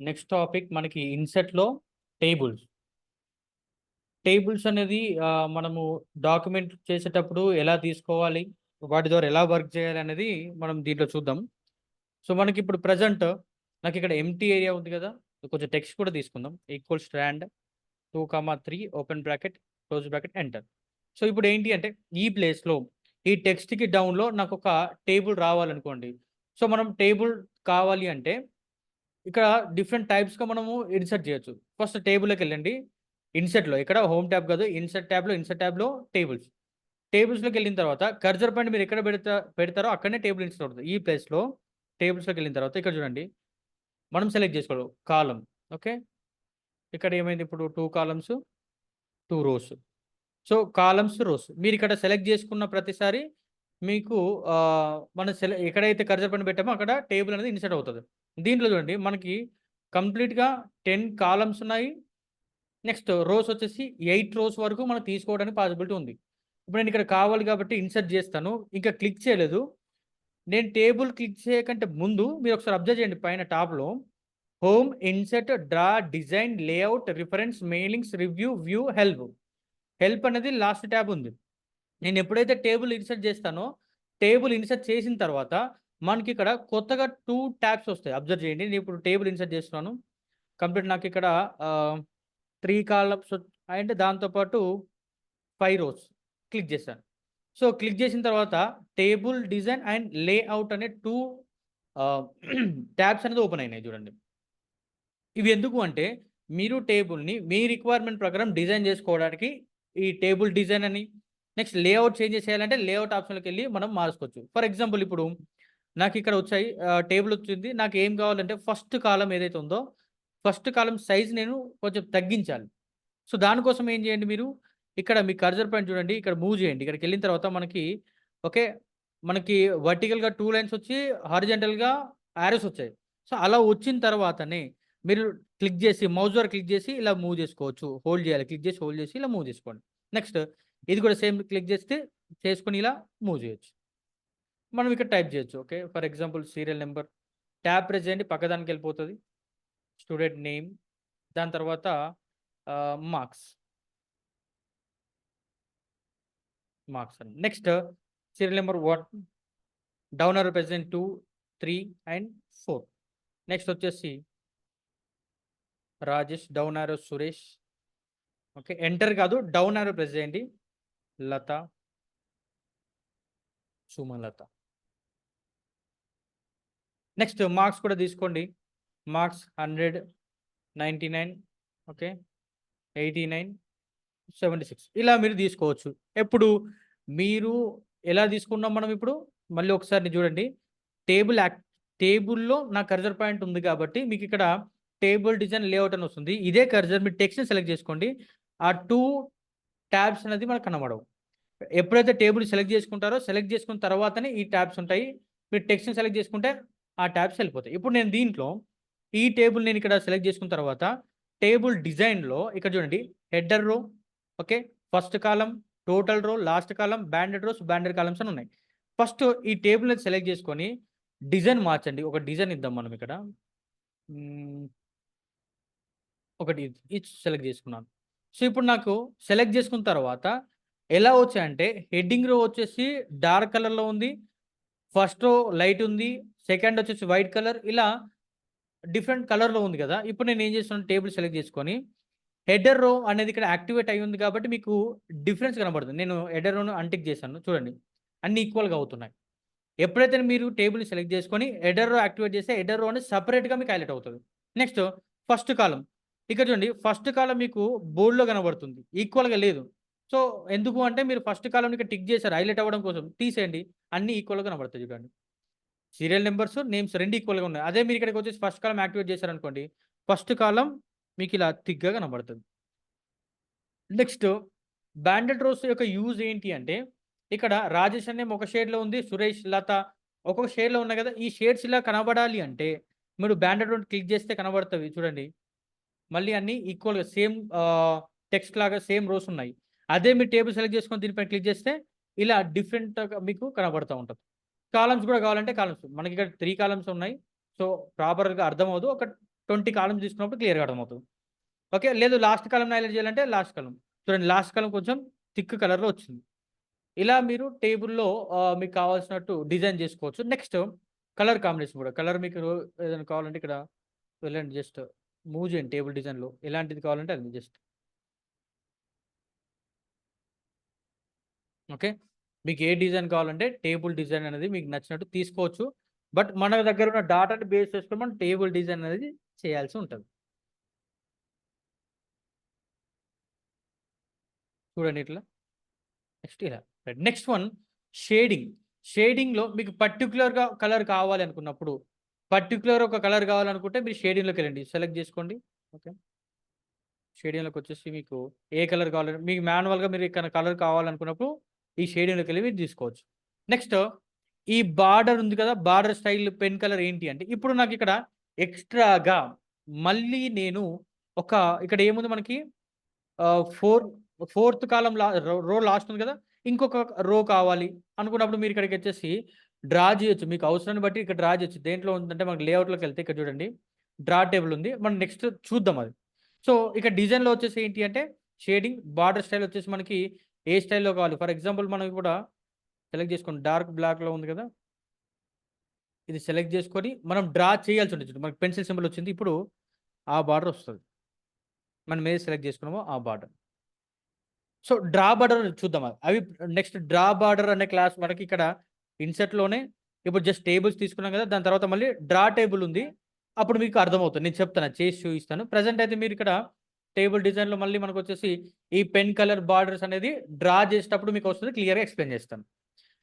Next topic మనకి ఇన్సెట్లో tables. Tables అనేది మనము డాక్యుమెంట్ చేసేటప్పుడు ఎలా తీసుకోవాలి, వాటి ద్వారా ఎలా వర్క్ చేయాలి అనేది మనం దీంట్లో చూద్దాం. సో మనకి ఇప్పుడు ప్రజెంట్ నాకు ఇక్కడ ఎంటీ ఏరియా ఉంది కదా, కొంచెం టెక్స్ట్ కూడా తీసుకుందాం. Equal strand 2, 3 open bracket close bracket enter. So ఇప్పుడు ఏంటి అంటే ఈ ప్లేస్లో ఈ టెక్స్ట్కి డౌన్లో నాకు ఒక టేబుల్ రావాలనుకోండి. సో మనం టేబుల్ కావాలి అంటే ఇక్కడ డిఫరెంట్ టైప్స్‌గా మనము ఇన్సర్ట్ చేయొచ్చు. ఫస్ట్ టేబుల్‌లోకి వెళ్ళండి. ఇన్సర్ట్‌లో ఇక్కడ హోమ్ ట్యాబ్ కాదు. ఇన్సర్ట్ ట్యాబ్‌లో టేబుల్స్. టేబుల్స్‌లోకి వెళ్ళిన తర్వాత కర్సర్ పాయింట్ మీరు ఎక్కడ పెడతారో అక్కడనే టేబుల్ ఇన్సర్ట్ అవుతది. ఈ ప్లేస్‌లో టేబుల్స్‌లోకి వెళ్ళిన తర్వాత ఇక్కడ చూడండి. మనం సెలెక్ట్ చేసుకోవాలి కాలమ్. ఓకే. ఇక్కడ ఏమైంది ఇప్పుడు 2 columns, 2 rows. So columns, rows మీరు ఇక్కడ సెలెక్ట్ చేసుకున్న ప్రతిసారి మీకు మన ఎక్కడైతే కర్సర్ పాయింట్ పెట్టామో అక్కడ టేబుల్ అనేది ఇన్సర్ట్ అవుతది. దీంట్లో చూడండి మనకి కంప్లీట్‌గా 10 కాలమ్స్ ఉన్నాయి. నెక్స్ట్ రోస్ వచ్చేసి 8 రోస్ వరకు మనం తీసుకోవడానికి పాసిబిలిటీ ఉంది. ఇప్పుడు నేను ఇక్కడ కావాలి కాబట్టి ఇన్సర్ట్ చేస్తాను. ఇంకా క్లిక్ చేయలేదు. నేను టేబుల్ క్లిక్ చేయకంటే ముందు మీరు ఒకసారి అబ్జర్వ్ చేయండి పైన టాప్‌లో home, insert, draw, design, layout, reference, mailings, review, view, help. Help అనేది లాస్ట్ ట్యాబ్ ఉంది. నేను ఎప్పుడైతే టేబుల్ ఇన్సర్ట్ చేస్తానో, టేబుల్ ఇన్సర్ట్ చేసిన తర్వాత మనకిక్కడ కొత్తగా 2 ట్యాబ్స్ వస్తాయి. అబ్జర్వ్ చేయండి. నేను ఇప్పుడు టేబుల్ ఇన్సర్ట్ చేస్తున్నాను. కంప్లీట్ నాకిక్కడ 3 కాలమ్స్ అండ్ దాంతో పాటు 5 రోస్ క్లిక్ చేశాను. సో, క్లిక్ చేసిన తర్వాత టేబుల్ డిజైన్ అండ్ లేఅవుట్ అనే 2 ఆహ్, ట్యాబ్స్ అనేది ఓపెన్ అయినాయి చూడండి. ఇవి ఎందుకు అంటే మీరు టేబుల్‌ని మీ రిక్వైర్మెంట్ ప్రకారం డిజైన్ చేసుకోవడానికి ఈ టేబుల్ డిజైన్ అని, నెక్స్ట్ లేఅవుట్ చేంజెస్ చేయాలంటే లేఅవుట్ ఆప్షన్‌లోకెళ్ళి మనం మార్చుకోవచ్చు. ఫర్ ఎగ్జాంపుల్ ఇప్పుడు నాకిక్కడ వచ్చాయి టేబుల్ వచ్చింది. నాకు ఏం కావాలంటే ఫస్ట్ కాలమ్ ఏదైతే ఉందో, ఫస్ట్ కాలమ్ సైజ్ నేను కొంచెం తగ్గించాలి. సో, దానికోసం ఏం చేయండి మీరు, ఇక్కడ మీ కర్సర్ పాయింట్ చూడండి. ఇక్కడ మూవ్ చేయండి. ఇక్కడికెళ్ళిన తర్వాత మనకి ఓకే. మనకి వర్టికల్‌గా 2 లైన్స్ వచ్చి, హారిజాంటల్‌గా యారోస్ వచ్చాయి. సో, అలా వచ్చిన తర్వాతనే మీరు క్లిక్ చేసి మౌస్ ద్వారా క్లిక్ చేసి ఇలా మూవ్ చేసుకోవచ్చు. హోల్డ్ చేయాలి. క్లిక్ చేసి హోల్డ్ చేసి ఇలా మూవ్ చేసుకోండి. నెక్స్ట్ ఇది కూడా సేమ్ క్లిక్ చేస్తే చేసుకొని ఇలా మూవ్ చేయొచ్చు. మనం ఇక్కడ టైప్ చేయొచ్చు. Okay. For example serial number tab press చేయండి. పక్కదానికెళ్ళిపోతది. స్టూడెంట్ నేమ్ దాని తర్వాత మార్క్స్. మార్క్స్ అని. నెక్స్ట్ సీరియల్ నంబర్ 1 డౌన్ ఆరో ప్రెస్ చేయండి 2, 3 అండ్ 4. నెక్స్ట్ వచ్చేసి రాజేష్, డౌన్ ఆరో సురేష్. ఓకే. ఎంటర్ కాదు డౌన్ ఆరో ప్రెస్ చేయండి. లత, సుమలత. నెక్స్ట్ మార్క్స్ కూడా తీసుకోండి. Marks 100, 99 okay. 89, 76 ఇలా మీరు తీసుకోవచ్చు. ఎప్పుడు మీరు ఎలా తీసుకున్నాం మనం ఇప్పుడు మళ్ళీ ఒకసారి చూడండి. టేబుల్ టేబుల్‌లో నా కర్సర్ పాయింట్ ఉంది కాబట్టి మీకిక్కడ టేబుల్ డిజైన్ లేఅవుట్ అని వస్తుంది. ఇదే కర్సర్ మీరు టెక్స్ట్‌ని సెలెక్ట్ చేసుకోండి. ఆ 2 ట్యాబ్స్ అనేది మనకు కనబడవు. ఎప్పుడైతే టేబుల్ సెలెక్ట్ చేసుకుంటారో సెలెక్ట్ చేసుకున్న తర్వాతనే ఈ ట్యాబ్స్ ఉంటాయి. మీరు టెక్స్ట్‌ని సెలెక్ట్ చేసుకుంటే ఆ ట్యాబ్స్ వెళ్ళిపోతాయి. ఇప్పుడు నేను దీంట్లో ఈ టేబుల్ నేను ఇక్కడ సెలెక్ట్ చేసుకున్న తర్వాత టేబుల్ డిజైన్‌లో ఇక్కడ చూడండి header row okay. First column, total row, last column, banded rows, banded columns అని ఉన్నాయి. ఫస్ట్ ఈ టేబుల్‌ని సెలెక్ట్ చేసుకొని డిజైన్ మార్చండి. ఒక డిజైన్ ఇద్దాం మనం ఇక్కడ. హ్మ్. ఒకటి ఇది సెలెక్ట్ చేసుకున్నాను. సో, ఇప్పుడు నాకు సెలెక్ట్ చేసుకున్న తర్వాత ఎలా వచ్చాయంటే హెడ్డింగ్ రో వచ్చేసి డార్క్ కలర్‌లో ఉంది. ఫస్ట్ రో లైట్ ఉంది. సెకండ్ వచ్చేసి వైట్ కలర్ ఇలా డిఫరెంట్ కలర్‌లో ఉంది గదా! ఇప్పుడు నేను ఏం చేస్తున్నాను టేబుల్ సెలెక్ట్ చేసుకొని హెడర్ రో అనేది ఇక్కడ యాక్టివేట్ అయ్యి ఉంది కాబట్టి మీకు డిఫరెన్స్ కనబడుతుంది. నేను హెడర్ రోను అన్‌టిక్ చేశాను. చూడండి. అన్నీ ఈక్వల్‌గా అవుతున్నాయి. ఎప్పుడైతే మీరు టేబుల్‌ని సెలెక్ట్ చేసుకొని హెడర్ రో యాక్టివేట్ చేస్తే హెడర్ రో అనేది సెపరేట్‌గా మీకు హైలైట్ అవుతది. Next first column. ఇక్కడ చూడండి ఫస్ట్ కాలమ్ మీకు బోల్డ్‌లో కనబడుతుంది. ఈక్వల్‌గా లేదు. సో, ఎందుకు అంటే మీరు ఫస్ట్ కాలమ్‌ని ఇక్కడ టిక్ చేశారు హైలైట్ అవ్వడం కోసం. తీసేయండి. అన్నీ ఈక్వల్‌గా కనబడతాయి చూడండి. సీరియల్ నంబర్స్, నేమ్స్ 2 ఈక్వల్‌గా ఉన్నాయి. అదే మీరు ఇక్కడికొచ్చేసి ఫస్ట్ కాలమ్ యాక్టివేట్ చేశారనుకోండి. ఫస్ట్ కాలమ్ మీకిలా థిక్‌గా కనబడతది. నెక్స్ట్ బ్యాండెడ్ రోస్ యొక్క యూజ్ ఏంటి అంటే, ఇక్కడ రాజేష్ అనే ఒక షేడ్‌లో ఉంది. సురేష్, లత ఒక్కొక్క షేడ్‌లో ఉన్నాయి గదా! ఈ షేడ్స్ ఇలా కనబడాలి అంటే, మీరు బ్యాండెడ్ రోడ్ క్లిక్ చేస్తే కనబడతవి చూడండి. మళ్ళీ అన్నీ ఈక్వల్‌గా సేమ్ టెక్స్ట్ లాగా సేమ్ రోస్ ఉన్నాయి. అదే మీరు టేబుల్ సెలెక్ట్ చేసుకొని దీనిపైన క్లిక్ చేస్తే, ఇలా డిఫరెంట్‌గా మీకు కనబడతా ఉంటది. కాలమ్స్ కూడా కావాలంటే కాలమ్స్. మనకిక్కడ 3 కాలమ్స్ ఉన్నాయి. సో, ప్రాపర్‌గా అర్థమవ్వదు. ఒక 20 కాలమ్స్ తీసుకున్నప్పుడు క్లియర్గా అర్థమవుతుంది. ఓకే, లేదు లాస్ట్ కాలం హైలైట్ చేయాలంటే లాస్ట్ కాలం చూడండి, లాస్ట్ కాలం కొంచెం థిక్ కలర్లో వచ్చింది. ఇలా మీరు టేబుల్‌లో మీకు కావాల్సినట్టు డిజైన్ చేసుకోవచ్చు. నెక్స్ట్ కలర్ కాంబినేషన్ కూడా. కలర్ మీకు ఏదైనా కావాలంటే ఇక్కడ వెళ్ళండి, జస్ట్ మూవ్ చేయండి టేబుల్ డిజైన్‌లో. ఎలాంటిది కావాలంటే అది జస్ట్. ఓకే, మీకు ఏ డిజైన్ కావాలంటే టేబుల్ డిజైన్ అనేది మీకు నచ్చినట్టు తీసుకోవచ్చు. బట్ మన దగ్గర ఉన్న డాటాని బేస్ చేసుకొని మనం టేబుల్ డిజైన్ అనేది చేయాల్సి ఉంటది. చూడండి ఇట్లా. నెక్స్ట్ ఇలా. రైట్. Next one shading. షేడింగ్‌లో మీకు పర్టిక్యులర్‌గా కలర్ కావాలి అనుకున్నప్పుడు, పర్టిక్యులర్ ఒక కలర్ కావాలనుకుంటే మీరు షేడింగ్‌లోకెళ్ళండి. సెలెక్ట్ చేసుకోండి. ఓకే. షేడింగ్‌లోకొచ్చేసి మీకు ఏ కలర్ కావాలంటే మీకు మాన్యువల్‌గా మీరు ఇక్కడ కలర్ కావాలనుకున్నప్పుడు ఈ షేడింగ్‌లోకెళ్ళి మీరు తీసుకోవచ్చు. నెక్స్ట్ ఈ బార్డర్ ఉంది కదా! బార్డర్ స్టైల్ పెన్ కలర్ ఏంటి అంటే ఇప్పుడు నాకిక్కడ ఎక్స్‌ట్రాగా మళ్ళీ నేను ఒక ఇక్కడ ఏముంది మనకి 4థ్ కాలమ్ రో లాస్ట్ ఉంది కదా! ఇంకొక రో కావాలి అనుకున్నప్పుడు మీరు ఇక్కడికొచ్చేసి డ్రా చేయొచ్చు. మీకు అవసరాన్ని బట్టి ఇక్కడ డ్రా చేయొచ్చు. దేంట్లో ఉందంటే మనకు లేఅవుట్‌లోకెళ్తే ఇక్కడ చూడండి. డ్రా టేబుల్ ఉంది. మనం నెక్స్ట్ చూద్దాం అది. సో, ఇక డిజైన్‌లో వచ్చేసి ఏంటి అంటే షేడింగ్, బార్డర్ స్టైల్ వచ్చేసి మనకి ఏ స్టైల్‌లో కావాలి. ఫర్ ఎగ్జాంపుల్ మనం కూడా సెలెక్ట్ చేసుకోండి. డార్క్ బ్లాక్‌లో ఉంది కదా! ఇది సెలెక్ట్ చేసుకొని మనం డ్రా చేయాల్సి ఉంటుంది. చూడు మనకి పెన్సిల్ సింబల్ వచ్చింది. ఇప్పుడు ఆ బార్డర్ వస్తది. మనం ఏది సెలెక్ట్ చేసుకున్నామో ఆ బార్డర్. సో, డ్రా బార్డర్ చూద్దాం అది. అవి నెక్స్ట్ డ్రా బార్డర్ అనే క్లాస్ మనకి ఇక్కడ ఇన్సెట్‌లోనే ఇప్పుడు జస్ట్ టేబుల్స్ తీసుకున్నాం కదా! దాని తర్వాత మళ్ళీ డ్రా టేబుల్ ఉంది. అప్పుడు మీకు అర్థమవుతుంది. నేను చెప్తాను. అది చేసి చూపిస్తాను. ప్రెజెంట్ అయితే మీరు ఇక్కడ టేబుల్ డిజైన్‌లో మళ్ళీ మనకొచ్చేసి ఈ పెన్ కలర్ బార్డర్స్ అనేది డ్రా చేసేటప్పుడు మీకు వస్తది. క్లియర్‌గా ఎక్స్‌ప్లెయిన్ చేస్తాను.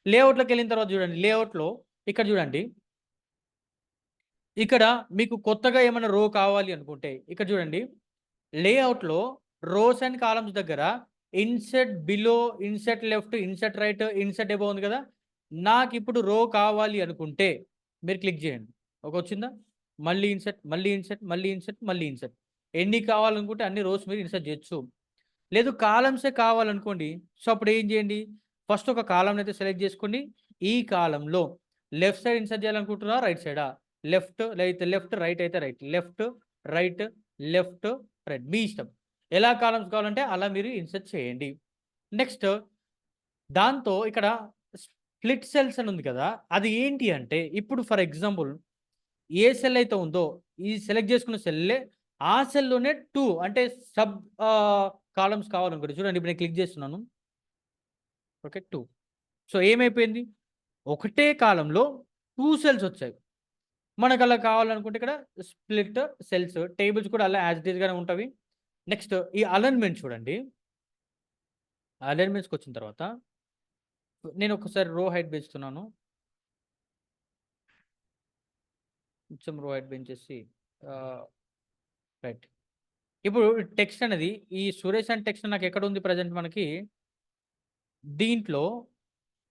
లేఅవుట్‌లోకెళ్ళిన తర్వాత చూడండి. లేఅవుట్‌లో ఇక్కడ చూడండి. ఇక్కడ మీకు కొత్తగా ఏమైనా రో కావాలి అనుకుంటే ఇక్కడ చూడండి. లేఅవుట్‌లో రోస్ అండ్ కాలమ్స్ దగ్గర insert below, insert left, insert right, insert above ఉంది కదా! నాకిప్పుడు రో కావాలి అనుకుంటే మీరు క్లిక్ చేయండి. వచ్చిందా? మళ్ళీ ఇన్సర్ట్, మళ్ళీ ఇన్సర్ట్, మళ్ళీ ఇన్సర్ట్, మళ్ళీ ఇన్సర్ట్. ఎన్ని కావాలనుకుంటే అన్ని రోస్ మీరు ఇన్సర్ట్ చేయొచ్చు. లేదు కాలమ్సే కావాలనుకోండి. సో, అప్పుడు ఏం చేయండి? ఫస్ట్ ఒక కాలమ్‌నైతే సెలెక్ట్ చేసుకోండి. ఈ కాలమ్‌లో లెఫ్ట్ సైడ్ ఇన్సర్ట్ చేయాలనుకుంటున్నారా? రైట్ సైడా? లెఫ్ట్, రైట్ అయితే రైట్. రైట్, లెఫ్ట్, రైట్ మీ ఇష్టం. ఎలా కాలమ్స్ కావాలంటే అలా మీరు ఇన్సర్ట్ చేయండి. నెక్స్ట్ దాంతో ఇక్కడ స్ప్లిట్ సెల్స్ అని ఉంది కదా! అది ఏంటి అంటే ఇప్పుడు ఫర్ ఎగ్జాంపుల్ ఏ సెల్ అయితే ఉందో ఈ సెలెక్ట్ చేసుకున్న సెల్లే ఆ సెల్‌లోనే 2 అంటే సబ్ కాలమ్స్ కావాలనుకోండి. చూడండి ఇప్పుడు నేను క్లిక్ చేస్తున్నాను. ఓకే. 2. సో, ఏమైపోయింది? ఒకటే కాలమ్‌లో 2 సెల్స్ వచ్చాయి. మనకలా కావాలనుకుంటే ఇక్కడ స్ప్లిట్ సెల్స్ టేబుల్స్ కూడా అలా యాజ్ ఇట్ ఈజ్ గానే ఉంటవి. నెక్స్ట్ ఈ అలైన్‌మెంట్ చూడండి. అలైన్‌మెంట్స్‌కొచ్చిన తర్వాత నేను ఒకసారి రో హైట్ పెంచుతున్నాను. కొంచెం రో హైట్ పెంచేసి ఆహ్, రైట్. ఇప్పుడు టెక్స్ట్ అనేది ఈ సురేష్ అని టెక్స్ట్ నాకెక్కడుంది ప్రెజెంట్ మనకి దీంట్లో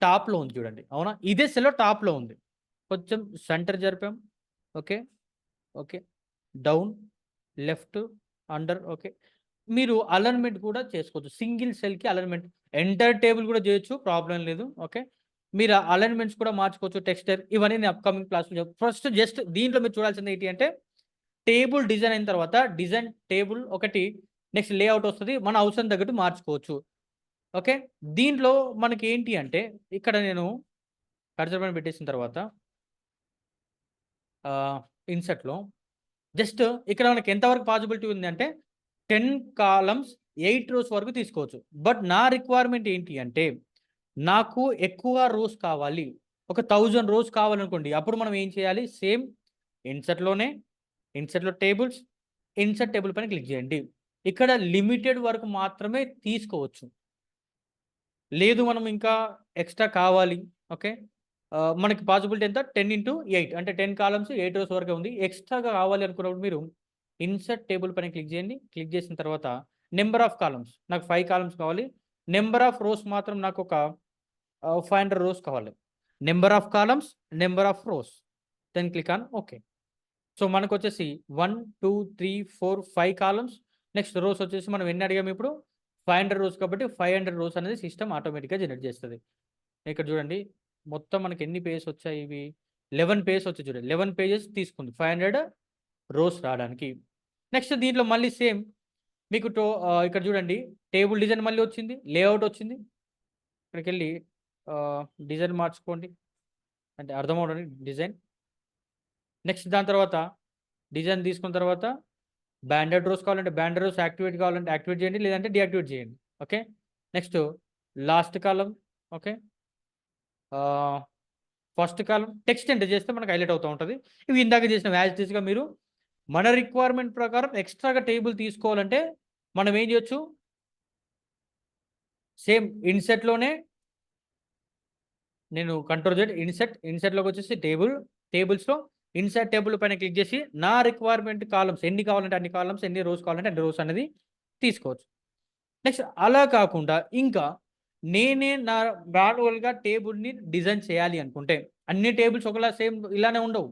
టాప్‌లో ఉంది చూడండి. అవునా? ఇదే సెల్‌లో టాప్‌లో ఉంది. కొంచెం సెంటర్ జరిపాం. Okay. Okay. Down, left, under okay. మీరు అలైన్‌మెంట్ కూడా చేసుకోవచ్చు. సింగిల్ సెల్‌కి అలైన్‌మెంట్ ఎంటైర్ టేబుల్ కూడా చేయొచ్చు. ప్రాబ్లమ్ లేదు. ఓకే. మీరు అలైన్‌మెంట్స్ కూడా మార్చుకోవచ్చు. టెక్స్చర్ ఇవన్నీ నేను అప్‌కమింగ్ క్లాస్‌లో ఫస్ట్ జస్ట్ దీంట్లో మీరు చూడాల్సింది ఏంటి అంటే టేబుల్ డిజైన్ అయిన తర్వాత డిజైన్ టేబుల్ ఒకటి నెక్స్ట్ లేఅవుట్ వస్తది. మన అవసరం తగ్గట్టు మార్చుకోవచ్చు. ఓకే. దీంట్లో మనకేంటి అంటే ఇక్కడ నేను కర్సర్ పైన పెట్టేసిన తర్వాత ఇన్సర్ట్‌లో జస్ట్ ఇక్కడ మనకి ఎంత వరకు పాసిబిలిటీ ఉందంటే 10 కాలమ్స్, 8 రోస్ వరకు తీసుకోవచ్చు. బట్ నా రిక్వైర్మెంట్ ఏంటి అంటే నాకు ఎక్కువ రోస్ కావాలి. ఒక 1000 రోస్ కావాలనుకోండి. అప్పుడు మనం ఏం చేయాలి? సేమ్ ఇన్సర్ట్‌లోనే ఇన్సర్ట్‌లో టేబుల్స్, ఇన్సర్ట్ టేబుల్ పైన క్లిక్ చేయండి. ఇక్కడ లిమిటెడ్ వరకు మాత్రమే తీసుకోవచ్చు. లేదు మనం ఇంకా ఎక్స్‌ట్రా కావాలి. ఓకే. మనకి పాసిబిలిటీ ఎంత 10 అంటే 10 కాలమ్స్ 8 రోస్ వరకే ఉంది. ఎక్స్‌ట్రాగా కావాలి అనుకున్నప్పుడు మీరు ఇన్సర్ట్ టేబుల్ పైన క్లిక్ చేయండి. క్లిక్ చేసిన తర్వాత నంబర్ ఆఫ్ కాలమ్స్ నాకు 5 కాలమ్స్ కావాలి. నంబర్ ఆఫ్ రోస్ మాత్రం నాకొక 500 రోస్ కావాలి. Number of columns, number of rows. Then click on okay. So, మనకొచ్చేసి 1, 2, 3, 4, 5 కాలమ్స్. నెక్స్ట్ రోస్ వచ్చేసి మనం ఎన్ని అడిగాము ఇప్పుడు? 500 రోస్ కాబట్టి 500 రోస్ అనేది సిస్టమ్ ఆటోమేటిక్‌గా జనరేట్ చేస్తది. ఇక్కడ చూడండి. మొత్తం మనకి ఎన్ని పేజెస్ వచ్చాయి ఇవి? 11 పేజెస్ వచ్చాయి చూడండి. 11 పేజెస్ తీసుకుంది. 500 రోస్ రావడానికి. నెక్స్ట్ దీంట్లో మళ్ళీ సేమ్ మీకు ఇక్కడ చూడండి టేబుల్ డిజైన్ మళ్ళీ వచ్చింది. లేఅవుట్ వచ్చింది. ఇక్కడికెళ్ళి డిజైన్ మార్చుకోండి. అంటే అర్థమవ్వడానికి డిజైన్. నెక్స్ట్ దాని తర్వాత డిజైన్ తీసుకున్న తర్వాత బ్యాండెడ్ రోస్ కావాలంటే బ్యాండెడ్ రోస్ యాక్టివేట్ కావాలంటే యాక్టివేట్ చేయండి. లేదంటే డీయాక్టివేట్ చేయండి. Okay. Next last column. Okay. First column text enter చేస్తే మనకు హైలైట్ అవుతూ ఉంటుంది. ఇవి ఇందాక చేసిన యాజ్ ఇట్ ఈస్‌గా మీరు మన రిక్వైర్మెంట్ ప్రకారం ఎక్స్ట్రాగా టేబుల్ తీసుకోవాలంటే మనం ఏం చేయొచ్చు? సేమ్ ఇన్సెట్‌లోనే నేను కంట్రోల్ జెడ్ ఇన్సెట్‌లోకి వచ్చేసి టేబుల్స్‌లో ఇన్సర్ట్ టేబుల్ పైన క్లిక్ చేసి నా రిక్వైర్మెంట్ కాలమ్స్ ఎన్ని కావాలంటే అన్ని కాలమ్స్, ఎన్ని రోస్ కావాలంటే అన్ని రోస్ అనేది తీసుకోవచ్చు. నెక్స్ట్ అలా కాకుండా ఇంకా నేనే మాన్యువల్‌గా టేబుల్‌ని డిజైన్ చేయాలి అనుకుంటే, అన్ని టేబుల్స్ ఒకలా సేమ్ ఇలానే ఉండవు.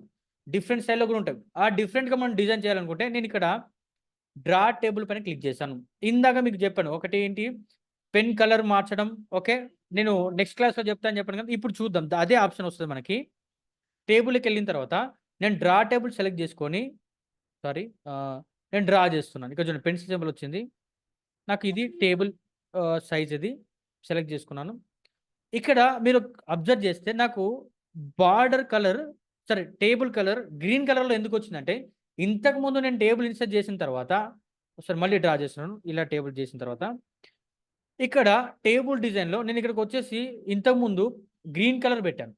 డిఫరెంట్ స్టైల్‌లో కూడా ఉంటాయి. ఆ డిఫరెంట్‌గా మనం డిజైన్ చేయాలనుకుంటే నేనిక్కడ డ్రా టేబుల్ పైన క్లిక్ చేశాను. ఇందాక మీకు చెప్పాను. ఒకటి ఏంటి పెన్ కలర్ మార్చడం. ఓకే. నేను నెక్స్ట్ క్లాస్‌లో చెప్తాను చెప్పాను కదా! ఇప్పుడు చూద్దాం. అదే ఆప్షన్ వస్తది మనకి. టేబుల్‌కెళ్ళిన తర్వాత నేను డ్రా టేబుల్ సెలెక్ట్ చేసుకొని సారీ నేను డ్రా చేస్తున్నాను. ఇక్కడ చూడండి పెన్సిల్ సింబల్ వచ్చింది. నాకు ఇది టేబుల్ సైజ్ ఇది సెలెక్ట్ చేసుకున్నాను. ఇక్కడ మీరు అబ్జర్వ్ చేస్తే నాకు border colour table colour green కలర్‌లో ఎందుకొచ్చిందంటే, ఇంతకుముందు నేను టేబుల్ ఇన్సర్ట్ చేసిన తర్వాత ఒకసారి మళ్ళీ డ్రా చేస్తున్నాను. ఇలా టేబుల్ చేసిన తర్వాత, ఇక్కడ టేబుల్ డిజైన్‌లో నేను ఇక్కడికొచ్చేసి ఇంతకుముందు గ్రీన్ కలర్ పెట్టాను.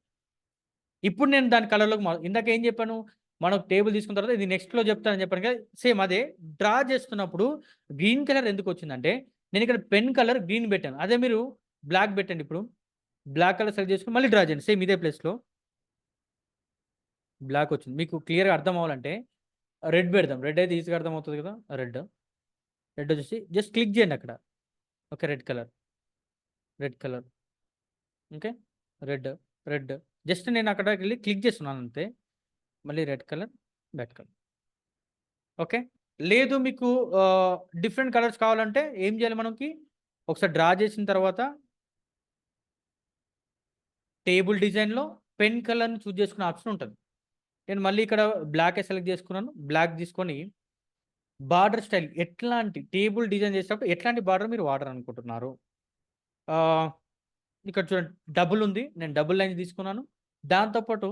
ఇప్పుడు నేను దాని కలర్‌లోకి ఇందాక ఏం చెప్పాను? మనం టేబుల్ తీసుకున్న తర్వాత ఇది నెక్స్ట్‌లో చెప్తానని చెప్పాను కదా! సేమ్ అదే డ్రా చేస్తున్నప్పుడు గ్రీన్ కలర్ ఎందుకొచ్చిందంటే, నేనిక్కడ పెన్ కలర్ గ్రీన్ పెట్టాను. అదే మీరు బ్లాక్ పెట్టండి ఇప్పుడు. బ్లాక్ కలర్ సెలెక్ట్ చేసుకొని మళ్ళీ డ్రా చేయండి. సేమ్ ఇదే ప్లేస్‌లో బ్లాక్ వచ్చింది. మీకు క్లియర్‌గా అర్థం అవ్వాలంటే రెడ్ పెడదాం. రెడ్ అయితే ఈజీగా అర్థమవుతది కదా! రెడ్. రెడ్ వచ్చేసి జస్ట్ క్లిక్ చేయండి అక్కడ. Okay. Red colour. Red colour. Okay. Red. Red. Just నేను అక్కడికెళ్ళి క్లిక్ చేస్తున్నాను అంతే. మళ్ళీ red colour, red colour. Okay. లేదు మీకు డిఫరెంట్ కలర్స్ కావాలంటే ఏం చేయాలి మనకి? ఒకసారి డ్రా చేసిన తర్వాత టేబుల్ డిజైన్‌లో పెన్ కలర్‌ని చూజ్ చేసుకునే ఆప్షన్ ఉంటది. నేను మళ్ళీ ఇక్కడ బ్లాకే సెలెక్ట్ చేసుకున్నాను. బ్లాక్ తీసుకొని బార్డర్ స్టైల్ ఎట్లాంటి టేబుల్ డిజైన్ చేసేటప్పుడు ఎట్లాంటి బార్డర్ మీరు వాడాలనుకుంటున్నారు? ఆహ్, ఇక్కడ చూడండి డబుల్ ఉంది. నేను డబుల్ లైన్స్ తీసుకున్నాను. దాంతో పాటు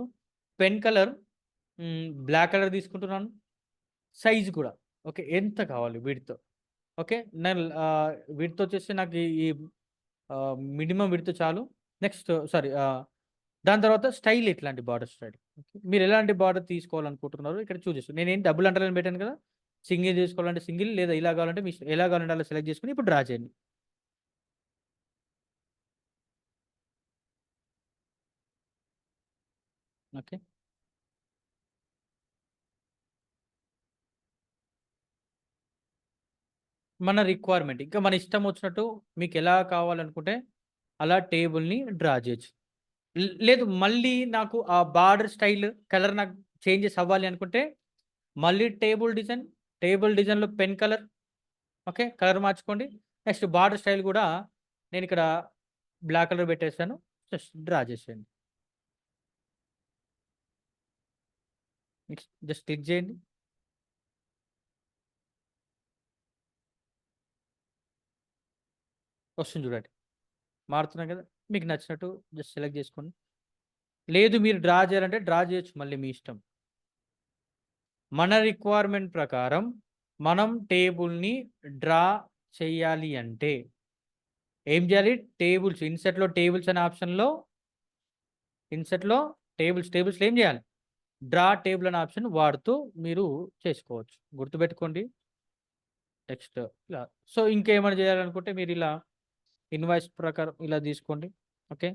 పెన్ కలర్ బ్లాక్ కలర్ తీసుకుంటున్నాను. సైజ్ కూడా. ఓకే. ఎంత కావాలి విడ్త్. ఓకే. నేను విడ్త్ వచ్చేసి నాకు ఈ మినిమమ్ విడ్త్ చాలు. నెక్స్ట్ దాని తర్వాత స్టైల్ ఎట్లాంటి బార్డర్ స్టైల్. ఓకే. మీరు ఎలాంటి బార్డర్ తీసుకోవాలనుకుంటున్నారో ఇక్కడ చూజ్ చేసుకోండి. నేనేం డబుల్ అండర్‌లైన్ పెట్టాను కదా! సింగిల్ చేసుకోవాలంటే సింగిల్ లేదా ఇలా కావాలంటే మీ ఇష్టం. ఎలా కావాలంటే అలా సెలెక్ట్ చేసుకొని ఇప్పుడు డ్రా చేయండి. ఓకే. మన రిక్వైర్మెంట్ ఇంకా మన ఇష్టం వచ్చినట్టు మీకెలా కావాలనుకుంటే అలా టేబుల్‌ని డ్రా చేయొచ్చు. లేదు మళ్ళీ నాకు ఆ బార్డర్ స్టైల్, కలర్ నాకు చేంజెస్ అవ్వాలి అనుకుంటే మళ్ళీ టేబుల్ డిజైన్‌లో పెన్ కలర్ ఓకే. కలర్ మార్చుకోండి. నెక్స్ట్ బార్డర్ స్టైల్ గూడా నేనిక్కడ బ్లాక్ కలర్ పెట్టేసాను. జస్ట్ డ్రా చేసేయండి. నెక్స్ట్ జస్ట్ క్లిక్ చేయండి. వస్తుంది చూడండి. మారుతున్నాయి కదా! మీకు నచ్చినట్టు జస్ట్ సెలెక్ట్ చేసుకోండి. లేదు మీరు డ్రా చేయాలంటే డ్రా చేయొచ్చు మళ్ళీ మీ ఇష్టం. మన రిక్వైర్మెంట్ ప్రకారం మనం టేబుల్‌ని డ్రా చేయాలి అంటే ఏం చేయాలి? టేబుల్స్ అనే ఆప్షన్‌లో టేబుల్స్‌లో ఏం చేయాలి? డ్రా టేబుల్ అనే ఆప్షన్ వాడుతూ మీరు చేసుకోవచ్చు. గుర్తుపెట్టుకోండి. నెక్స్ట్ ఇలా. సో, ఇంకేమైనా చేయాలనుకుంటే మీరిలా ఇన్వాయిస్ ప్రకారం ఇలా తీసుకోండి. ఓకే.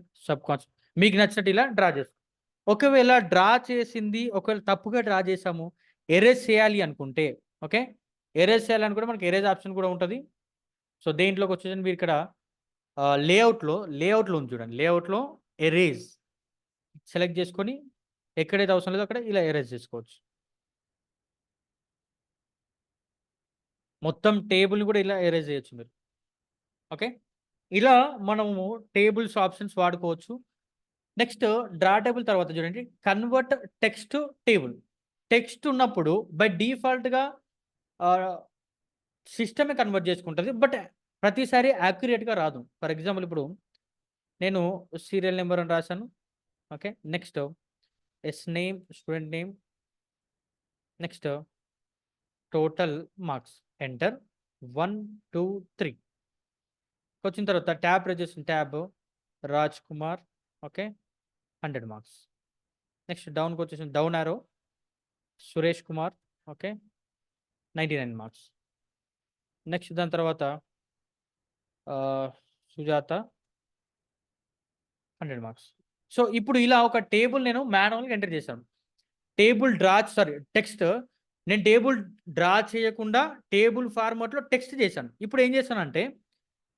మీకు నచ్చినట్టు ఇలా డ్రా చేసుకోండి. ఒకవేళ డ్రా చేసింది ఒకవేళ తప్పుగా డ్రా చేసాము. ఎరేజ్ చేయాలి అనుకుంటే ఓకే. ఎరేజ్ చేయాలనుకుంటే మనకి ఎరేజ్ ఆప్షన్ కూడా ఉంటది. సో, దేంట్లోకొచ్చేసి మీరిక్కడ లేఅవుట్‌లో ఉంది చూడండి. లేఅవుట్‌లో ఎరేజ్ సెలెక్ట్ చేసుకొని ఎక్కడైతే అవసరం లేదో అక్కడ ఇలా ఎరేజ్ చేసుకోవచ్చు. మొత్తం టేబుల్‌ని కూడా ఇలా ఎరేజ్ చేయొచ్చు మీరు. ఓకే. ఇలా మనము టేబుల్స్ ఆప్షన్స్ వాడుకోవచ్చు. నెక్స్ట్ డ్రా టేబుల్ తర్వాత చూడండి convert text to table. Text ఉన్నప్పుడు బై డిఫాల్ట్‌గా సిస్టమే కన్వర్ట్ చేసుకుంటది. బట్ ప్రతిసారి యాక్యురేట్‌గా రాదు. ఫర్ ఎగ్జాంపుల్ ఇప్పుడు నేను సీరియల్ నంబర్ అని రాసాను. Okay. Next name, student name, next total marks. Enter 1, 2, 3 వచ్చిన తర్వాత ట్యాబ్ ప్రెస్ చేసిన tab Raj Kumar. Okay. 100 marks. Next డౌన్‌కి వచ్చేసిన down arrow Suresh Kumar. Okay. 99 marks. Next దాని తర్వాత సుజాత 100 మార్క్స్. సో, ఇప్పుడు ఇలా ఒక టేబుల్ నేను మాన్యువల్‌గా ఎంటర్ చేశాను. టెక్స్ట్ నేను టేబుల్ డ్రా చేయకుండా టేబుల్ ఫార్మాట్‌లో టెక్స్ట్ చేశాను. ఇప్పుడు ఏం చేశానంటే,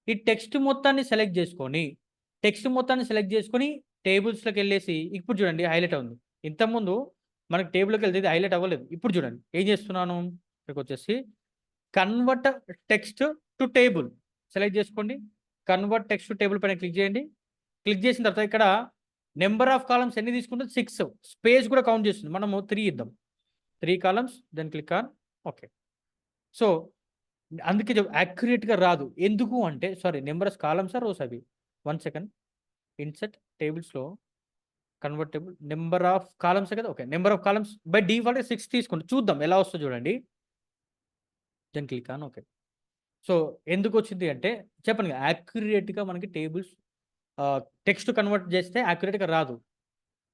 ఈ టెక్స్ట్ మొత్తాన్ని సెలెక్ట్ చేసుకొని టేబుల్స్‌లోకెళ్ళేసి ఇప్పుడు చూడండి హైలైట్ అవుతుంది. ఇంతకుముందు మనకు టేబుల్‌లోకెళ్తే ఇది హైలైట్ అవ్వలేదు. ఇప్పుడు చూడండి ఏం చేస్తున్నాను, ఇక్కడికొచ్చేసి convert text to table select చేసుకోండి. కన్వర్ట్ టెక్స్ట్ టు టేబుల్ పైన క్లిక్ చేయండి. క్లిక్ చేసిన తర్వాత ఇక్కడ నంబర్ ఆఫ్ కాలమ్స్ ఎన్ని తీసుకుంటుంది? 6. స్పేస్ కూడా కౌంట్ చేస్తుంది. మనము 3 ఇద్దాం. 3 columns then click on okay. So, అందుకే యాక్యురేట్‌గా రాదు. ఎందుకు అంటే నంబర్ ఆఫ్ కాలమ్సా రోస్ అవి? 1 సెకండ్. ఇన్సర్ట్ టేబుల్స్‌లో కన్వర్ట్ టేబుల్ నంబర్ ఆఫ్ కాలమ్సే కదా! Okay. Number of columns by డిఫాల్ట్‌గా 6 తీసుకోండి. చూద్దాం ఎలా వస్తుందో చూడండి. Then click on okay. So, ఎందుకొచ్చింది అంటే చెప్పాను కదా! యాక్యురేట్‌గా మనకి టేబుల్స్ టెక్స్ట్ కన్వర్ట్ చేస్తే యాక్యురేట్‌గా రాదు.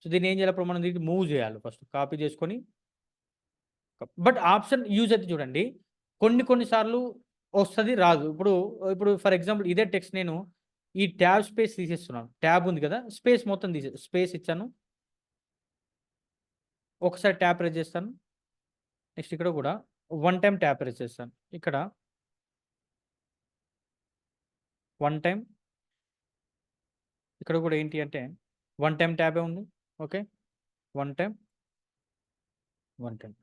సో, దీన్ని ఏం చేయాలి? ఇప్పుడు మనం దీన్ని మూవ్ చేయాలి ఫస్ట్. కాపీ చేసుకొని బట్ ఆప్షన్ యూజ్ అయితే చూడండి. కొన్ని సార్లు వస్తది, రాదు. ఇప్పుడు ఫర్ ఎగ్జాంపుల్ ఇదే టెక్స్ట్ నేను ఈ ట్యాబ్ స్పేస్ తీసేస్తున్నాను. ట్యాబ్ ఉంది కదా! స్పేస్ మొత్తం స్పేస్ ఇచ్చాను. ఒకసారి ట్యాబ్ ప్రెస్ చేస్తాను. నెక్స్ట్ ఇక్కడ కూడా వన్ టైమ్ ట్యాబ్ ప్రెస్ చేస్తాను. ఇక్కడ వన్ టైమ్ ఇక్కడ కూడా ఏంటి అంటే వన్ టైమ్ ట్యాబే ఉంది. Okay. One time, one time.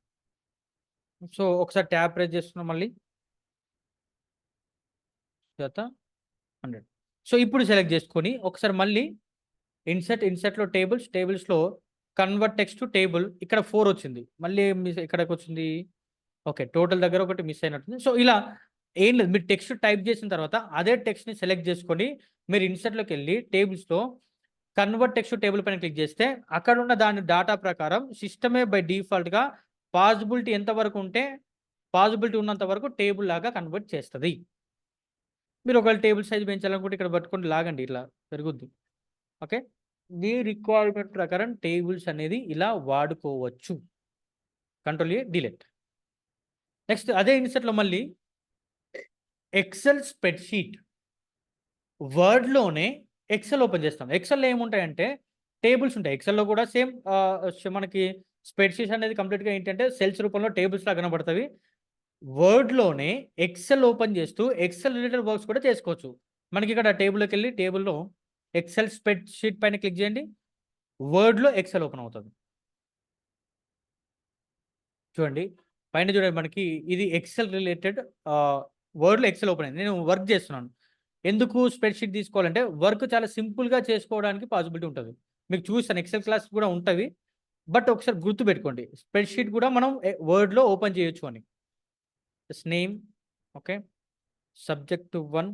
So, ఒకసారి ట్యాబ్ ప్రెస్ చేస్తున్నాం మళ్ళీ. తర్వాత 100. సో, ఇప్పుడు సెలెక్ట్ చేసుకొని ఒకసారి మళ్ళీ ఇన్సర్ట్‌లో టేబుల్స్‌లో కన్వర్ట్ టెక్స్ట్ టు టేబుల్ ఇక్కడ 4 వచ్చింది. మళ్ళీ ఎక్కడికొచ్చింది? ఓకే. టోటల్ దగ్గర ఒకటి మిస్ అయినట్టుంది. సో, ఇలా ఏం లేదు. మీరు టెక్స్ట్ టైప్ చేసిన తర్వాత అదే టెక్స్ట్‌ని సెలెక్ట్ చేసుకొని మీరు ఇన్సర్ట్‌లోకెళ్ళి టేబుల్స్‌లో కన్వర్ట్ టెక్స్ట్ టు టేబుల్ పైన క్లిక్ చేస్తే అక్కడున్న దాని డాటా ప్రకారం సిస్టమే బై డిఫాల్ట్‌గా పాజిబిలిటీ ఎంత వరకు ఉంటే పాజిబిలిటీ ఉన్నంత వరకు టేబుల్ లాగా కన్వర్ట్ చేస్తది. మీరు ఒకవేళ టేబుల్ సైజ్ పెంచాలనుకుంటే ఇక్కడ పట్టుకొని లాగండి ఇట్లా పెరుగుద్ది. ఓకే. మీ రిక్వైర్మెంట్ ప్రకారం టేబుల్స్ అనేది ఇలా వాడుకోవచ్చు. Control A delete. నెక్స్ట్ అదే ఇన్సర్ట్‌లో మళ్ళీ ఎక్సెల్ స్ప్రెడ్‌షీట్. వర్డ్‌లోనే ఎక్సెల్ ఓపెన్ చేస్తాం. ఎక్సెల్‌లో ఏముంటాయంటే టేబుల్స్ ఉంటాయి. ఎక్సెల్‌లో కూడా సేమ్ మనకి స్ప్రెడ్‌షీట్స్ అనేది కంప్లీట్‌గా ఏంటంటే సెల్స్ రూపంలో టేబుల్స్‌లా కనబడతవి. వర్డ్‌లోనే ఎక్సెల్ ఓపెన్ చేస్తూ ఎక్సెల్ రిలేటెడ్ వర్క్స్ కూడా చేసుకోవచ్చు. మనకిక్కడ టేబుల్‌లోకెళ్ళి టేబుల్‌లో ఎక్సెల్ స్ప్రెడ్‌షీట్ పైన క్లిక్ చేయండి. వర్డ్‌లో ఎక్సెల్ ఓపెన్ అవుతది. చూడండి. పైన చూడండి మనకి ఇది ఎక్సెల్ రిలేటెడ్ వర్డ్‌లో ఎక్సెల్ ఓపెన్ అయింది. నేను వర్క్ చేస్తున్నాను. ఎందుకు స్ప్రెడ్‌షీట్ తీసుకోవాలంటే వర్క్ చాలా సింపుల్‌గా చేసుకోవడానికి పాసిబిలిటీ ఉంటది. మీకు చూపిస్తాను ఎక్సెల్ క్లాస్ కూడా ఉంటవి. బట్ ఒకసారి గుర్తుపెట్టుకోండి. స్ప్రెడ్‌షీట్ కూడా మనం వర్డ్‌లో ఓపెన్ చేయొచ్చు అని. Name okay. సబ్జెక్ట్ 1,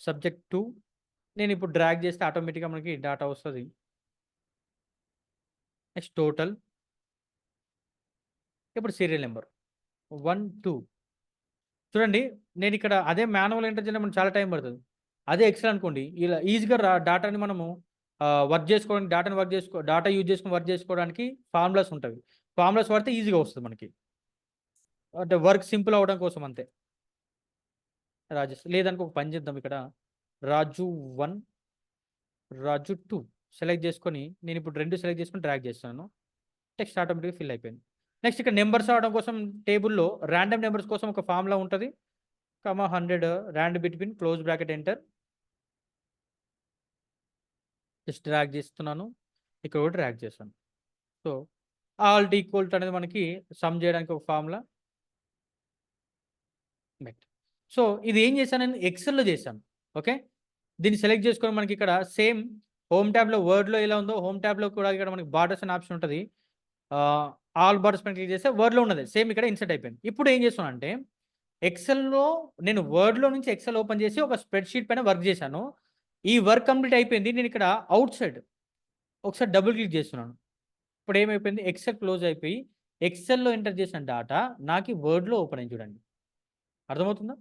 సబ్జెక్ట్ 2 నేనిప్పుడు డ్రాగ్ చేస్తే ఆటోమేటిక్‌గా మనకి డాటా వస్తది. Next total. ఇప్పుడు సీరియల్ నంబర్ 1, 2 చూడండి. నేనిక్కడ అదే మాన్యువల్ ఎంటర్ చేయడం మనకు చాలా టైం పడతది. అదే ఎక్సెల్ అనుకోండి. ఇలా ఈజీగా డాటాని మనము వర్క్ చేసుకోవడానికి డాటా యూజ్ చేసుకొని వర్క్ చేసుకోవడానికి ఫార్ములాస్ ఉంటవి. ఫార్ములాస్ వాడితే ఈజీగా వస్తది మనకి. అంటే వర్క్ సింపుల్ అవ్వడం కోసం అంతే. లేదనుకో ఒక పని చేద్దాం ఇక్కడ. రాజు 1, రాజు 2 సెలెక్ట్ చేసుకొని నేనిప్పుడు 2 సెలెక్ట్ చేసుకొని డ్రాగ్ చేస్తున్నాను. టెక్స్ట్ ఆటోమేటిక్‌గా ఫిల్ అయిపోయింది. నెక్స్ట్ ఇక్కడ నంబర్స్ రావడం కోసం టేబుల్‌లో రాండమ్ నంబర్స్ కోసం ఒక ఫార్ములా ఉంటది. 100 rand between close bracket enter. Just drag చేస్తున్నాను. ఇక్కడ కూడా డ్రాగ్ చేశాను. సో, ఆల్ట్ ఈక్వల్ టు అనేది మనకి సమ్ చేయడానికి ఒక ఫార్ములా. మెట్. సో, ఇది ఏం చేశాను నేను ఎక్సెల్‌లో చేశాను. ఓకే. దీన్ని సెలెక్ట్ చేసుకొని మనకి ఇక్కడ సేమ్ హోమ్ ట్యాబ్‌లో వర్డ్‌లో ఎలా ఉందో హోమ్ ట్యాబ్‌లో కూడా ఇక్కడ మనకి బార్డర్స్ అనే ఆప్షన్ ఉంటది. ఆల్ బార్డర్స్ పైన క్లిక్ చేస్తే వర్డ్లో ఉన్నది సేమ్ ఇక్కడ ఇన్సర్ట్ అయిపోయింది. ఇప్పుడు ఏం చేస్తున్నాను అంటే ఎక్సెల్‌లో నేను వర్డ్‌లో నుంచి ఎక్సెల్ ఓపెన్ చేసి ఒక స్ప్రెడ్‌షీట్ పైన వర్క్ చేశాను. ఈ వర్క్ కంప్లీట్ అయిపోయింది. నేను ఇక్కడ ఔట్ సైడ్ ఒకసారి డబుల్ క్లిక్ చేస్తున్నాను. ఇప్పుడు ఏమైపోయింది ఎక్సెల్ క్లోజ్ అయిపోయి ఎక్సెల్‌లో ఎంటర్ చేసిన డాటా నాకు వర్డ్‌లో ఓపెన్ అయింది చూడండి. అర్థమవుతుందా?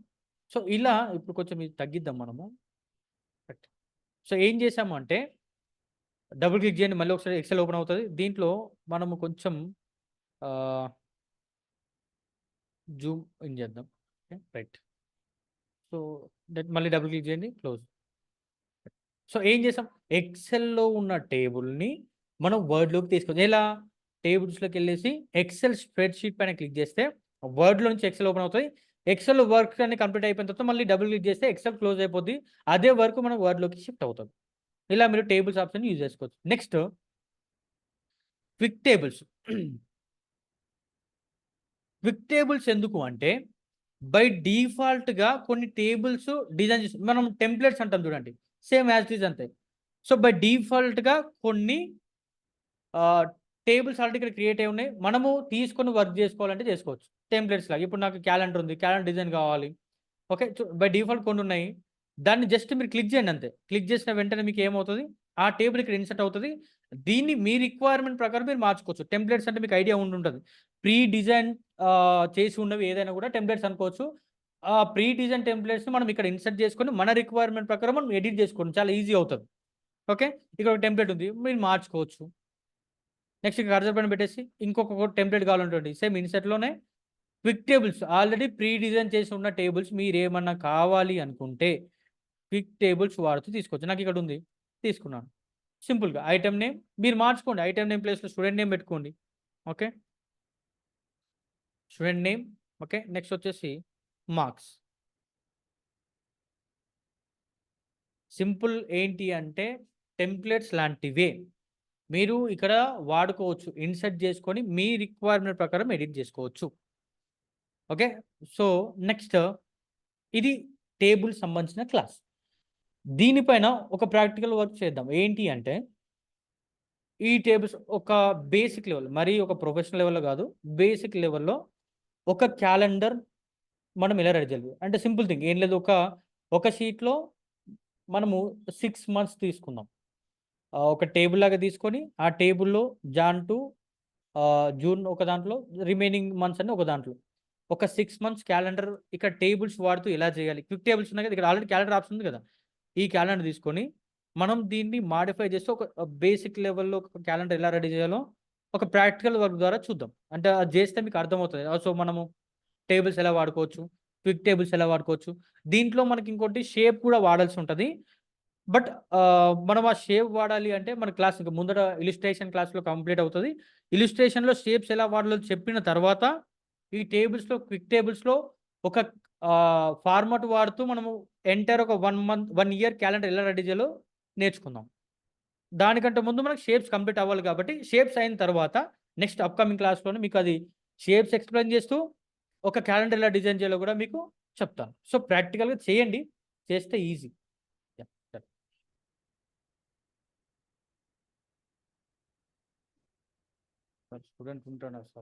సో, ఇలా ఇప్పుడు కొంచెం ఇది తగ్గిద్దాం మనము. రైట్. సో, ఏం చేశాము అంటే డబుల్ క్లిక్ చేయండి. మళ్ళీ ఒకసారి ఎక్సెల్ ఓపెన్ అవుతది. దీంట్లో మనము కొంచెం ఆహ్, జూమ్ ఇన్ చేద్దాం. ఓకే. రైట్. సో, మళ్ళీ డబుల్ క్లిక్ చేయండి. క్లోజ్. సో, ఏం చేసాం ఎక్సెల్‌లో ఉన్న టేబుల్‌ని మనం వర్డ్‌లోకి తీసుకొచ్చాం. ఎలా? టేబుల్స్‌లోకెళ్ళేసి ఎక్సెల్ స్ప్రెడ్‌షీట్ పైన క్లిక్ చేస్తే వర్డ్‌లో నుంచి ఎక్సెల్ ఓపెన్ అవుతది. ఎక్సెల్ వర్క్ అన్ని కంప్లీట్ అయిపోయిన తర్వాత మళ్ళీ డబుల్ క్లిక్ చేస్తే ఎక్సెల్ క్లోజ్ అయిపోద్ది. అదే వర్క్ మనం వర్డ్‌లోకి షిఫ్ట్ అవుతది. ఇలా మీరు టేబుల్స్ ఆప్షన్ యూజ్ చేసుకోవచ్చు. Next quick tables. Quick tables ఎందుకు అంటే బై డిఫాల్ట్‌గా కొన్ని టేబుల్స్ డిజైన్ చేసి మనం టెంప్లేట్స్ అంటాం చూడండి. సేమ్ యాజ్ ఇట్ ఈజ్ అంతే. సో, బై డిఫాల్ట్‌గా కొన్ని ఆహ్, టేబుల్స్ ఆల్రెడీ ఇక్కడ క్రియేట్ అయ్యి ఉన్నాయి. మనము తీసుకొని వర్క్ చేసుకోవాలంటే చేసుకోవచ్చు. టెంప్లేట్స్ లాగా. ఇప్పుడు నాకు క్యాలెండర్ ఉంది. క్యాలెండర్ డిజైన్ కావాలి. ఓకే. బై డిఫాల్ట్ కొన్నున్నాయి. దాన్ని జస్ట్ మీరు క్లిక్ చేయండి అంతే. క్లిక్ చేసిన వెంటనే మీకేమవుతది, ఆ టేబుల్ ఇక్కడ ఇన్సర్ట్ అవుతది. దీన్ని మీ రిక్వైర్మెంట్ ప్రకారం మీరు మార్చుకోవచ్చు. టెంప్లేట్స్ అంటే మీకు ఐడియా ఉండుంటది. ప్రీ డిజైన్ చేసి ఉన్నవి ఏదైనా కూడా టెంప్లేట్స్ అనుకోవచ్చు. ఆ ప్రీ డిజైన్ టెంప్లేట్స్‌ని మనం ఇక్కడ ఇన్సర్ట్ చేసుకొని మన రిక్వైర్మెంట్ ప్రకారం మనం ఎడిట్ చేసుకోండి. చాలా ఈజీ అవుతది. ఓకే. ఇక్కడ ఒక టెంప్లేట్ ఉంది. మీరు మార్చుకోవచ్చు. నెక్స్ట్ కర్సర్ పైన పెట్టేసి ఇంకొక టెంప్లేట్ కావాలనుకోండి. సేమ్ ఇన్సర్ట్‌లోనే quick tables already pre design చేసి ఉన్న టేబుల్స్ మీరేమన్నా కావాలి అనుకుంటే క్విక్ టేబుల్స్ వాడుతూ తీసుకోవచ్చు. నాకిక్కడ ఉంది. తీసుకున్నాను. సింపుల్‌గా ఐటెమ్ నేమ్ మీరు మార్చుకోండి. ఐటెమ్ నేమ్ ప్లేస్‌లో స్టూడెంట్ నేమ్ పెట్టుకోండి. Okay. Student name. Okay. Next వచ్చేసి మార్క్స్. సింపుల్ ఏంటి అంటే టెంప్లేట్స్ లాంటివే. మీరు ఇక్కడ వాడుకోవచ్చు. ఇన్సర్ట్ చేసుకొని మీ రిక్వైర్మెంట్ ప్రకారం ఎడిట్ చేసుకోవచ్చు. ఓకే. సో, నెక్స్ట్ ఇది టేబుల్ సంబంధించిన క్లాస్. దీనిపైన ఒక ప్రాక్టికల్ వర్క్ చేద్దాం. ఏంటి అంటే ఈ టేబుల్స్ ఒక బేసిక్ లెవెల్ మరీ ఒక ప్రొఫెషనల్ లెవెల్‌లో గాదు. బేసిక్ లెవెల్‌లో ఒక క్యాలెండర్ మనం ఎలా రెడీ చేయాలి? అంటే సింపుల్ థింగ్ ఏం లేదు. ఒక షీట్‌లో మనము 6 మంత్స్ తీసుకుందాం. ఒక టేబుల్ లాగా తీసుకొని, ఆ టేబుల్‌లో జాన్ టు జూన్ ఒక దాంట్లో, రిమైనింగ్ మంత్స్ అన్ని ఒక దాంట్లో. ఒక 6 మంత్స్ క్యాలెండర్ ఇక్కడ టేబుల్స్ వాడుతూ ఎలా చేయాలి? క్విక్ టేబుల్స్ ఉన్నాయి కదా! ఇక్కడ ఆల్రెడీ క్యాలెండర్ ఆప్షన్ ఉంది కదా! ఈ క్యాలెండర్ తీసుకొని, మనం దీన్ని మాడిఫై చేసి ఒక బేసిక్ లెవెల్‌లో ఒక క్యాలెండర్ ఎలా రెడీ చేయాలో, ఒక ప్రాక్టికల్ వర్క్ ద్వారా చూద్దాం. అంటే అది చేస్తే మీకు అర్థమవుతది. సో, మనము టేబుల్స్ ఎలా వాడుకోవచ్చు, క్విక్ టేబుల్స్ ఎలా వాడుకోవచ్చు. దీంట్లో మనకి ఇంకోటి షేప్ కూడా వాడాల్సి ఉంటది. బట్ మనం ఆ షేప్ వాడాలి అంటే మన క్లాస్ ఇంక ముందట ఇలిస్ట్రేషన్ క్లాస్‌లో కంప్లీట్ అవుతది. ఇలిస్ట్రేషన్‌లో షేప్స్ ఎలా వాడాలో చెప్పిన తర్వాత, ఈ టేబుల్స్‌లో క్విక్ టేబుల్స్‌లో ఒక ఫార్మాట్ వాడుతూ మనము ఎంటైర్ ఒక 1 ఇయర్ క్యాలెండర్ ఎలా రెడీ చేయాలో నేర్చుకుందాం. దానికంటే ముందు మనకు షేప్స్ కంప్లీట్ అవ్వాలి కాబట్టి, షేప్స్ అయిన తర్వాత నెక్స్ట్ అప్‌కమింగ్ క్లాస్‌లోనే మీకది షేప్స్ ఎక్స్‌ప్లెయిన్ చేస్తూ, ఒక క్యాలెండర్ ఎలా డిజైన్ చేయాలో కూడా మీకు చెప్తాను. సో, ప్రాక్టికల్‌గా చేయండి. చేస్తే ఈజీ. యాహ్! డన్. స్టూడెంట్ ఉంటాడు అసలు.